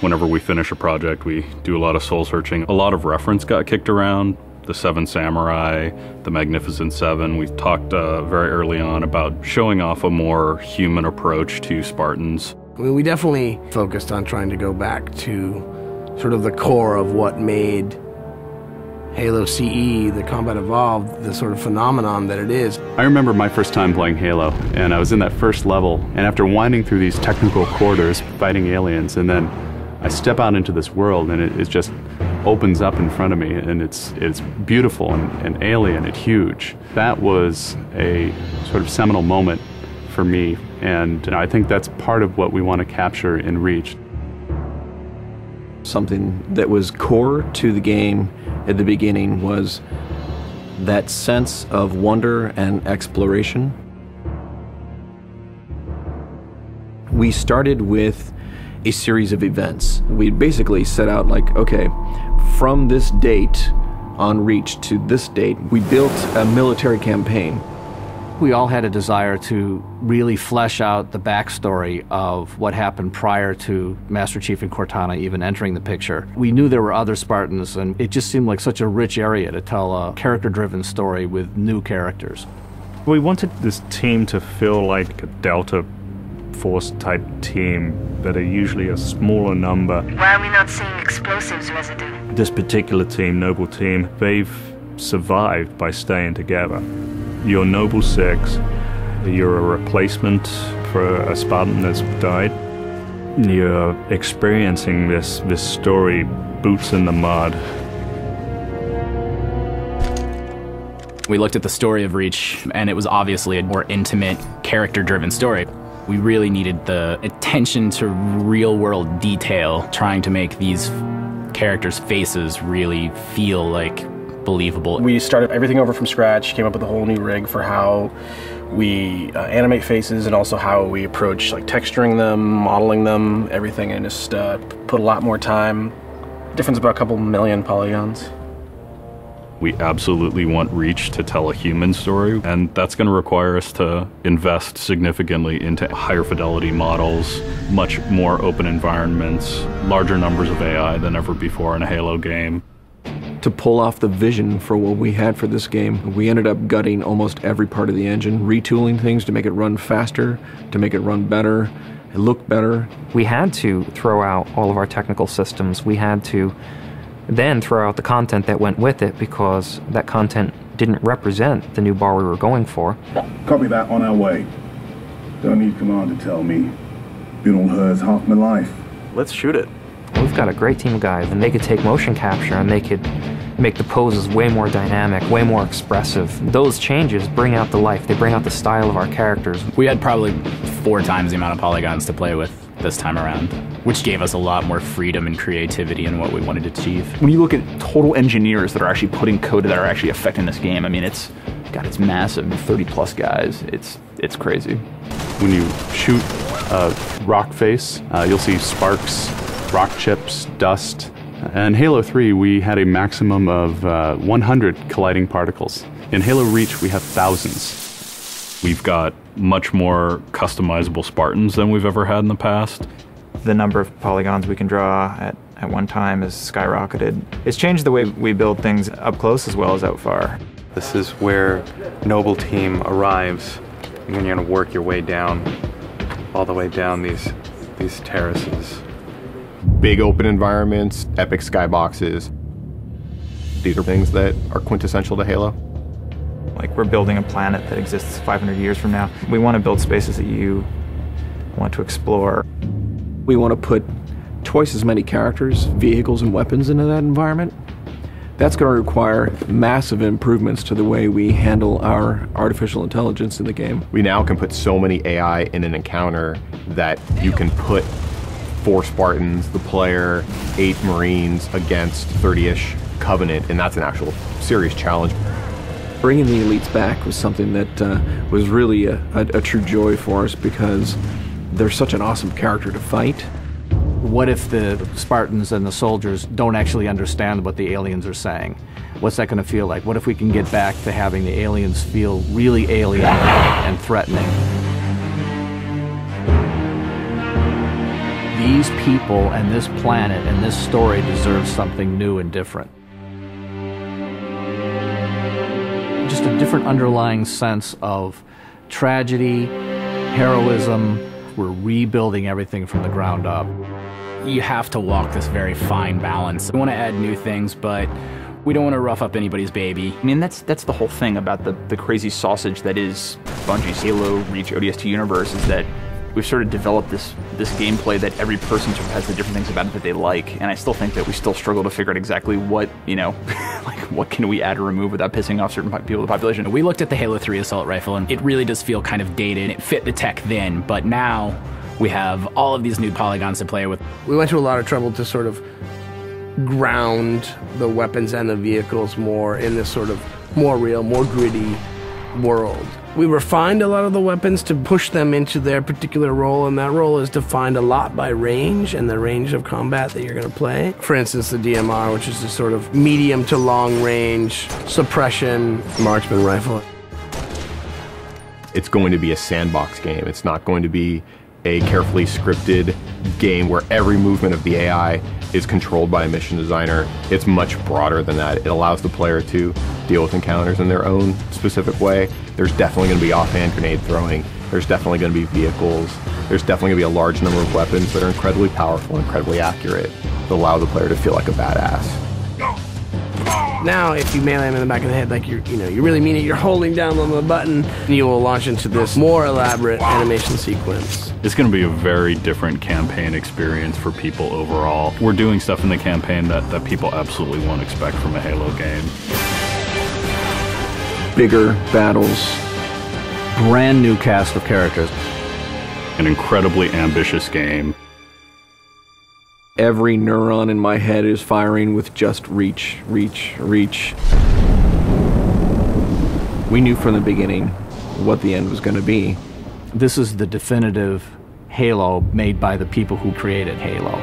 Whenever we finish a project, we do a lot of soul searching. A lot of reference got kicked around. The Seven Samurai, the Magnificent Seven. We talked very early on about showing off a more human approach to Spartans. I mean, we definitely focused on trying to go back to sort of the core of what made Halo CE, the Combat Evolved, the sort of phenomenon that it is. I remember my first time playing Halo, and I was in that first level, and after winding through these technical corridors, fighting aliens, and then I step out into this world, and it just opens up in front of me, and it's beautiful and alien and huge. That was a sort of seminal moment for me, and I think that's part of what we want to capture in Reach. Something that was core to the game at the beginning was that sense of wonder and exploration. We started with a series of events. We basically set out like, okay, from this date on Reach to this date, we built a military campaign. We all had a desire to really flesh out the backstory of what happened prior to Master Chief and Cortana even entering the picture. We knew there were other Spartans, and it just seemed like such a rich area to tell a character-driven story with new characters. We wanted this team to feel like a Delta Force type team that are usually a smaller number. Why are we not seeing explosives residue? This particular team, Noble Team, they've survived by staying together. You're Noble 6, you're a replacement for a Spartan that's died. You're experiencing this story, boots in the mud. We looked at the story of Reach, and it was obviously a more intimate, character-driven story. We really needed the attention to real-world detail, trying to make these characters' faces really feel like believable. We started everything over from scratch, came up with a whole new rig for how we animate faces and also how we approach like texturing them, modeling them, everything, and just put a lot more time. Difference about a couple million polygons. We absolutely want Reach to tell a human story, and that's going to require us to invest significantly into higher fidelity models, much more open environments, larger numbers of AI than ever before in a Halo game. To pull off the vision for what we had for this game, we ended up gutting almost every part of the engine, retooling things to make it run faster, to make it run better, and look better. We had to throw out all of our technical systems. We had to then throw out the content that went with it because that content didn't represent the new bar we were going for. Copy that, on our way. Don't need command to tell me. Been on hers half my life. Let's shoot it. We've got a great team of guys, and they could take motion capture and they could make the poses way more dynamic, way more expressive. Those changes bring out the life, they bring out the style of our characters. We had probably 4 times the amount of polygons to play with this time around, which gave us a lot more freedom and creativity in what we wanted to achieve. When you look at total engineers that are actually putting code that are actually affecting this game, I mean, it's massive, 30 plus guys. It's crazy. When you shoot a rock face, you'll see sparks, rock chips, dust. In Halo 3, we had a maximum of 100 colliding particles. In Halo Reach, we have thousands. We've got much more customizable Spartans than we've ever had in the past. The number of polygons we can draw at one time has skyrocketed. It's changed the way we build things up close as well as out far. This is where Noble Team arrives, and then you're going to work your way down, all the way down these terraces. Big open environments, epic skyboxes. These are things that are quintessential to Halo. Like, we're building a planet that exists 500 years from now. We want to build spaces that you want to explore. We want to put twice as many characters, vehicles, and weapons into that environment. That's going to require massive improvements to the way we handle our artificial intelligence in the game. We now can put so many AI in an encounter that you can put 4 Spartans, the player, 8 Marines against 30-ish Covenant, and that's an actual serious challenge. Bringing the elites back was something that was really a true joy for us because they're such an awesome character to fight. What if the Spartans and the soldiers don't actually understand what the aliens are saying? What's that going to feel like? What if we can get back to having the aliens feel really alien and threatening? These people and this planet and this story deserve something new and different. Just a different underlying sense of tragedy, heroism. We're rebuilding everything from the ground up. You have to walk this very fine balance. We want to add new things, but we don't want to rough up anybody's baby. I mean, that's the whole thing about the crazy sausage that is Bungie's Halo Reach ODST universe, is that we've sort of developed this gameplay that every person sort of has the different things about it that they like, and I still think that we still struggle to figure out exactly what, you know, like what can we add or remove without pissing off certain people in the population. We looked at the Halo 3 assault rifle, and it really does feel kind of dated. It fit the tech then, but now we have all of these new polygons to play with. We went to a lot of trouble to sort of ground the weapons and the vehicles more in this sort of more real, more gritty world. We refined a lot of the weapons to push them into their particular role, and that role is defined a lot by range and the range of combat that you're going to play. For instance, the DMR, which is a sort of medium to long range suppression marksman rifle. It's going to be a sandbox game. It's not going to be a carefully scripted game where every movement of the AI is controlled by a mission designer. It's much broader than that. It allows the player to deal with encounters in their own specific way. There's definitely going to be offhand grenade throwing. There's definitely going to be vehicles. There's definitely going to be a large number of weapons that are incredibly powerful, incredibly accurate, that allow the player to feel like a badass. Now, if you melee him in the back of the head, like you really mean it, you're holding down on the button, and you will launch into this more elaborate animation sequence. It's going to be a very different campaign experience for people overall. We're doing stuff in the campaign that people absolutely won't expect from a Halo game. Bigger battles, brand new cast of characters. An incredibly ambitious game. Every neuron in my head is firing with just reach, reach, reach. We knew from the beginning what the end was going to be. This is the definitive Halo made by the people who created Halo.